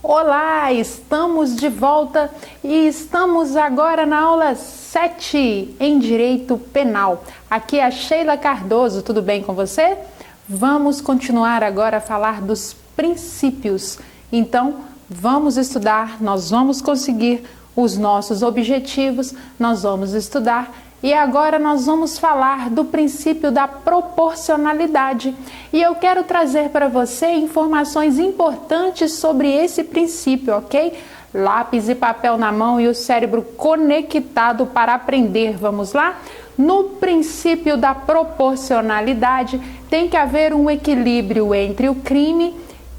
Olá, estamos de volta e estamos agora na aula 7 em Direito Penal. Aqui é a Sheila Cardoso, tudo bem com você? Vamos continuar agora a falar dos princípios. Então, vamos estudar, nós vamos conseguir os nossos objetivos, nós vamos estudar. E agora nós vamos falar do princípio da proporcionalidade. E eu quero trazer para você informações importantes sobre esse princípio, ok? Lápis e papel na mão e o cérebro conectado para aprender. Vamos lá? No princípio da proporcionalidade, tem que haver um equilíbrio entre o crime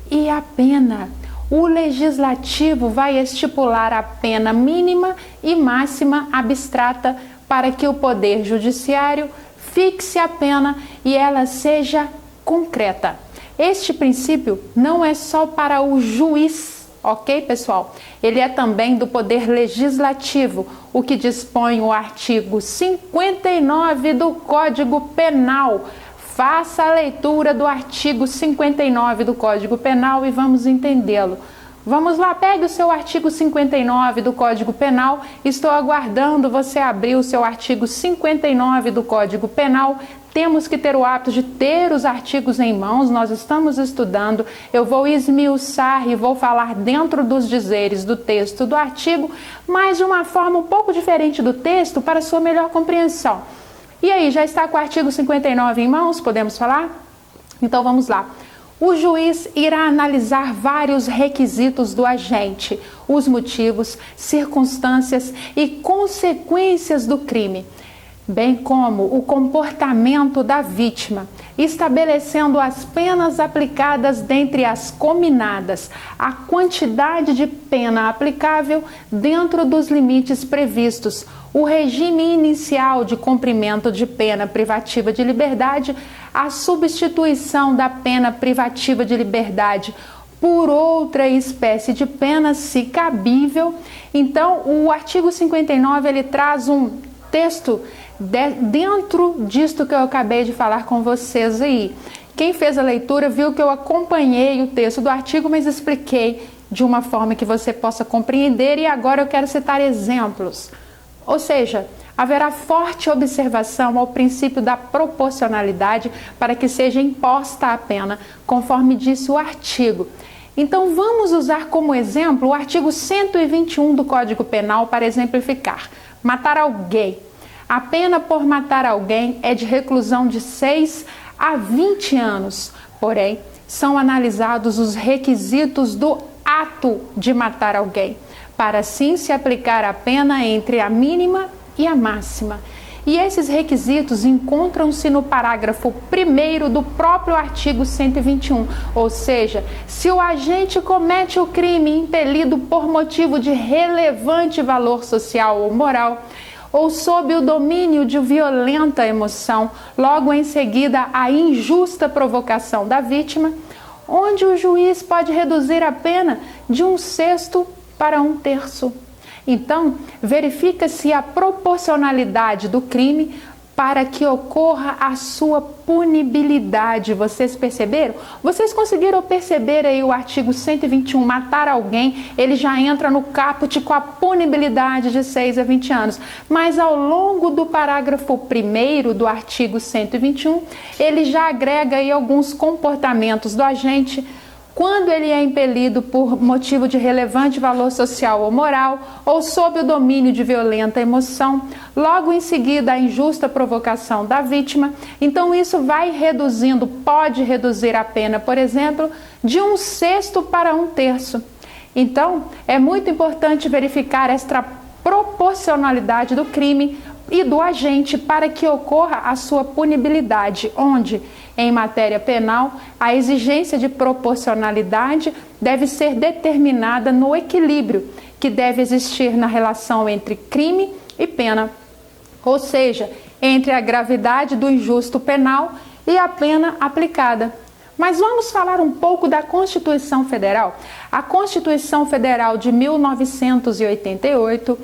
e a pena. O legislativo vai estipular a pena mínima e máxima abstrata para que o Poder Judiciário fixe a pena e ela seja concreta. Este princípio não é só para o juiz, ok, pessoal? Ele é também do Poder Legislativo, o que dispõe o artigo 59 do Código Penal. Faça a leitura do artigo 59 do Código Penal e vamos entendê-lo. Vamos lá, pegue o seu artigo 59 do Código Penal. Estou aguardando você abrir o seu artigo 59 do Código Penal. Temos que ter o hábito de ter os artigos em mãos, nós estamos estudando. Eu vou esmiuçar e vou falar dentro dos dizeres do texto do artigo, mas de uma forma um pouco diferente do texto para sua melhor compreensão. E aí, já está com o artigo 59 em mãos? Podemos falar? Então vamos lá. O juiz irá analisar vários requisitos do agente, os motivos, circunstâncias e consequências do crime, bem como o comportamento da vítima, estabelecendo as penas aplicadas dentre as cominadas, a quantidade de pena aplicável dentro dos limites previstos, o regime inicial de cumprimento de pena privativa de liberdade, a substituição da pena privativa de liberdade por outra espécie de pena, se cabível. Então, o artigo 59, ele traz um texto dentro disto que eu acabei de falar com vocês aí. Quem fez a leitura viu que eu acompanhei o texto do artigo, mas expliquei de uma forma que você possa compreender, e agora eu quero citar exemplos. Ou seja, haverá forte observação ao princípio da proporcionalidade para que seja imposta a pena, conforme disse o artigo. Então, vamos usar como exemplo o artigo 121 do Código Penal para exemplificar. Matar alguém. A pena por matar alguém é de reclusão de 6 a 20 anos. Porém, são analisados os requisitos do ato de matar alguém, para assim se aplicar a pena entre a mínima e a máxima. E esses requisitos encontram-se no parágrafo 1º do próprio artigo 121, ou seja, se o agente comete o crime impelido por motivo de relevante valor social ou moral, ou sob o domínio de violenta emoção, logo em seguida a injusta provocação da vítima, onde o juiz pode reduzir a pena de 1/6 para 1/3. Então, verifica-se a proporcionalidade do crime para que ocorra a sua punibilidade. Vocês perceberam? Vocês conseguiram perceber aí o artigo 121, matar alguém, ele já entra no caput com a punibilidade de 6 a 20 anos. Mas ao longo do parágrafo 1º do artigo 121, ele já agrega aí alguns comportamentos do agente quando ele é impelido por motivo de relevante valor social ou moral, ou sob o domínio de violenta emoção, logo em seguida a injusta provocação da vítima. Então isso vai reduzindo, pode reduzir a pena, por exemplo, de 1/6 para 1/3. Então é muito importante verificar esta proporcionalidade do crime e do agente para que ocorra a sua punibilidade, onde, em matéria penal, a exigência de proporcionalidade deve ser determinada no equilíbrio que deve existir na relação entre crime e pena, ou seja, entre a gravidade do injusto penal e a pena aplicada. Mas vamos falar um pouco da Constituição Federal. A Constituição Federal de 1988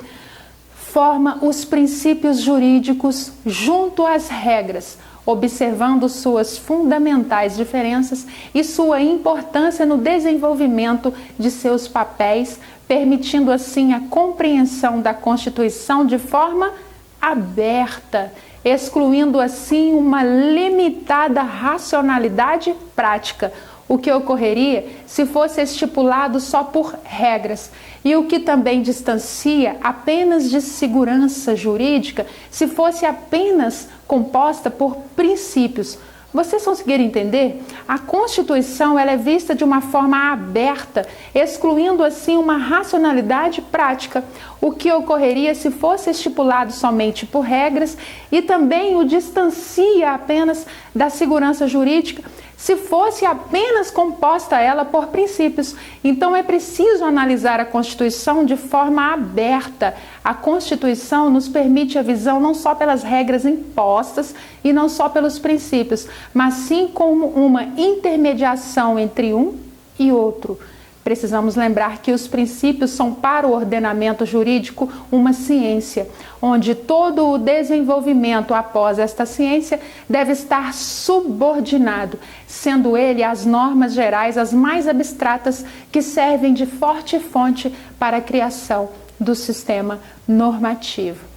forma os princípios jurídicos junto às regras, observando suas fundamentais diferenças e sua importância no desenvolvimento de seus papéis, permitindo assim a compreensão da Constituição de forma aberta, excluindo assim uma limitada racionalidade prática, o que ocorreria se fosse estipulado só por regras, e o que também distancia apenas de segurança jurídica se fosse apenas composta por princípios. Vocês conseguiram entender? A Constituição ela é vista de uma forma aberta, excluindo assim uma racionalidade prática, o que ocorreria se fosse estipulado somente por regras, e também o distancia apenas da segurança jurídica se fosse apenas composta ela por princípios. Então é preciso analisar a Constituição de forma aberta. A Constituição nos permite a visão não só pelas regras impostas e não só pelos princípios, mas sim como uma intermediação entre um e outro. Precisamos lembrar que os princípios são para o ordenamento jurídico uma ciência, onde todo o desenvolvimento após esta ciência deve estar subordinado, sendo ele as normas gerais as mais abstratas que servem de forte fonte para a criação do sistema normativo.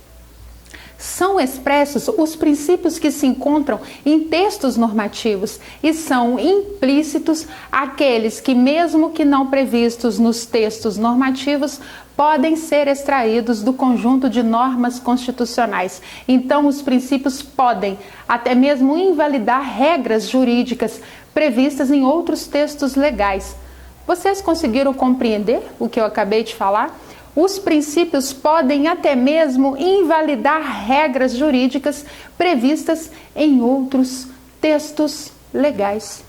São expressos os princípios que se encontram em textos normativos e são implícitos aqueles que, mesmo que não previstos nos textos normativos, podem ser extraídos do conjunto de normas constitucionais. Então, os princípios podem até mesmo invalidar regras jurídicas previstas em outros textos legais. Vocês conseguiram compreender o que eu acabei de falar? Os princípios podem até mesmo invalidar regras jurídicas previstas em outros textos legais.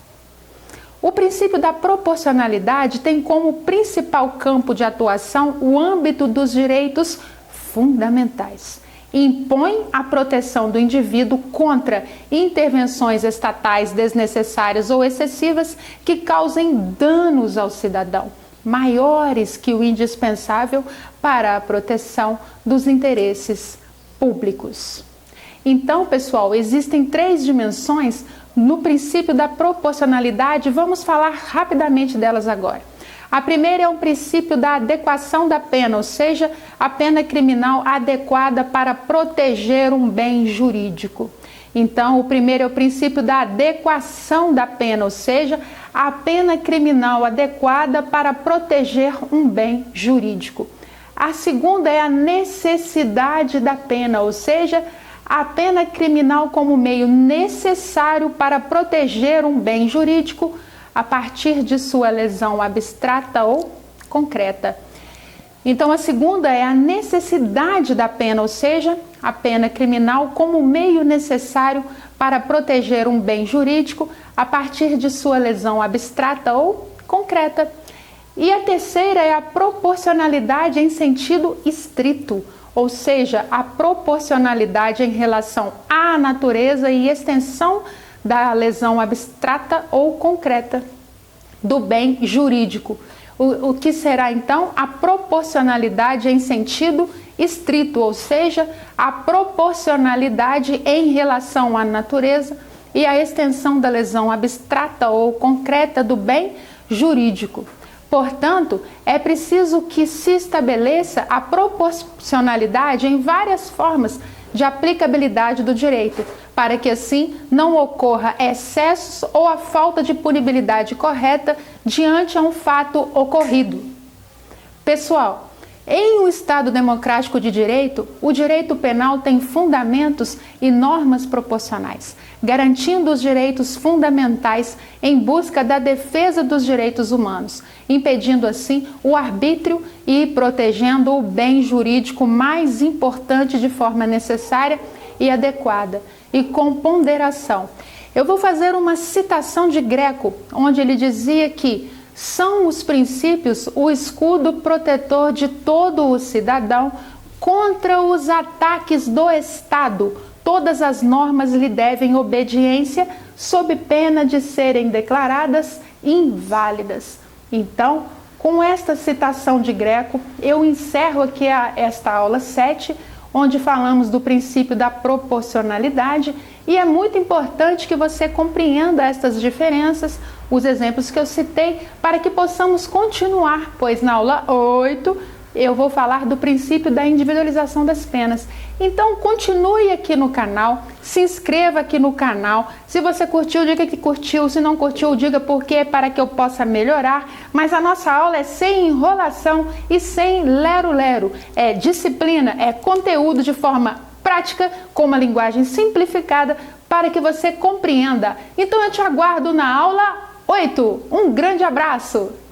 O princípio da proporcionalidade tem como principal campo de atuação o âmbito dos direitos fundamentais. Impõe a proteção do indivíduo contra intervenções estatais desnecessárias ou excessivas que causem danos ao cidadão, maiores que o indispensável para a proteção dos interesses públicos. Então, pessoal, existem 3 dimensões no princípio da proporcionalidade. Vamos falar rapidamente delas agora. A primeira é o princípio da adequação da pena, ou seja, a pena criminal adequada para proteger um bem jurídico. Então, o primeiro é o princípio da adequação da pena, ou seja, a pena criminal adequada para proteger um bem jurídico. A segunda é a necessidade da pena, ou seja, a pena criminal como meio necessário para proteger um bem jurídico a partir de sua lesão abstrata ou concreta. Então, a segunda é a necessidade da pena, ou seja, a pena criminal como meio necessário para proteger um bem jurídico a partir de sua lesão abstrata ou concreta. E a terceira é a proporcionalidade em sentido estrito, ou seja, a proporcionalidade em relação à natureza e extensão da lesão abstrata ou concreta do bem jurídico. O que será então a proporcionalidade em sentido estrito, ou seja, a proporcionalidade em relação à natureza e a extensão da lesão abstrata ou concreta do bem jurídico. Portanto, é preciso que se estabeleça a proporcionalidade em várias formas de aplicabilidade do direito, para que assim não ocorra excessos ou a falta de punibilidade correta diante a um fato ocorrido. Pessoal, em um Estado democrático de direito, o direito penal tem fundamentos e normas proporcionais, garantindo os direitos fundamentais em busca da defesa dos direitos humanos, impedindo assim o arbítrio e protegendo o bem jurídico mais importante de forma necessária e adequada e com ponderação. Eu vou fazer uma citação de Greco, onde ele dizia que são os princípios o escudo protetor de todo o cidadão contra os ataques do Estado. Todas as normas lhe devem obediência, sob pena de serem declaradas inválidas. Então, com esta citação de Greco, eu encerro aqui esta aula 7, onde falamos do princípio da proporcionalidade e é muito importante que você compreenda estas diferenças, os exemplos que eu citei, para que possamos continuar, pois na aula 8 eu vou falar do princípio da individualização das penas. Então continue aqui no canal, se inscreva aqui no canal. Se você curtiu, diga que curtiu. Se não curtiu, diga por quê, para que eu possa melhorar. Mas a nossa aula é sem enrolação e sem lero-lero. É disciplina, é conteúdo de forma prática, com uma linguagem simplificada, para que você compreenda. Então eu te aguardo na aula 8. Um grande abraço!